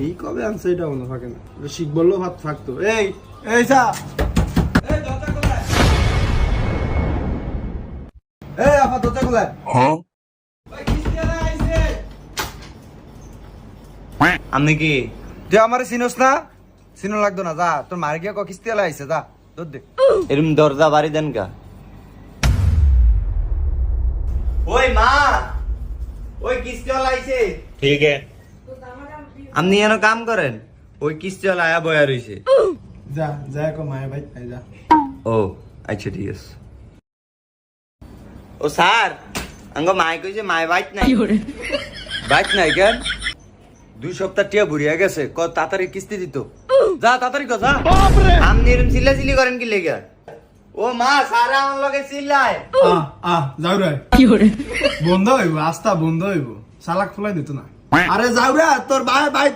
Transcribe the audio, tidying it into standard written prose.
এই কবে আনছে এটা মনে থাকে না, শিখ বললেও ভাত থাকতো। এই এই সা এই দরজা খোলা, এই আপা দরজা খোলা। হ্যাঁ ভাই কিস্তিওয়ালা আইছে। আপনি কি তুই আমারে চিনোস না? চিনো লাগতো না, যা তোর মার গিয়া কিস্তিওয়ালা আইছে, যা দৌড় দে। এরম দরজা বাড়ি দেন কা? ওই মা, ওই কিস্তিওয়ালা আইছে। ঠিক আছে, আপনি এনে কাম করেন, ওই কিস্তিওয়ালা আয়া বয়া রইছে। যা যা কো মায়ের ভাই আই যা। ও আচ্ছা ঠিক আছে। ও স্যার, আঙ্গ মাই কইছে মাই বাইক নাই। বাইক নাই কেন? 2 সপ্তাহ টিয়া বুড়িয়া গেছে, ক তাড়াতাড়ি কিস্তি দিত। যা তাড়াতাড়ি কথা। আপনি এরম চিল্লাচিল্লি করেন কি লেগে? ও মা, স্যার আমার লগে চিল্লায়। যাও রে বন্ধ হইব, আস্তা বন্ধ হইব, চালাক ফুলাই দিত না। আরে যাও রে, তোর ভাই ভাই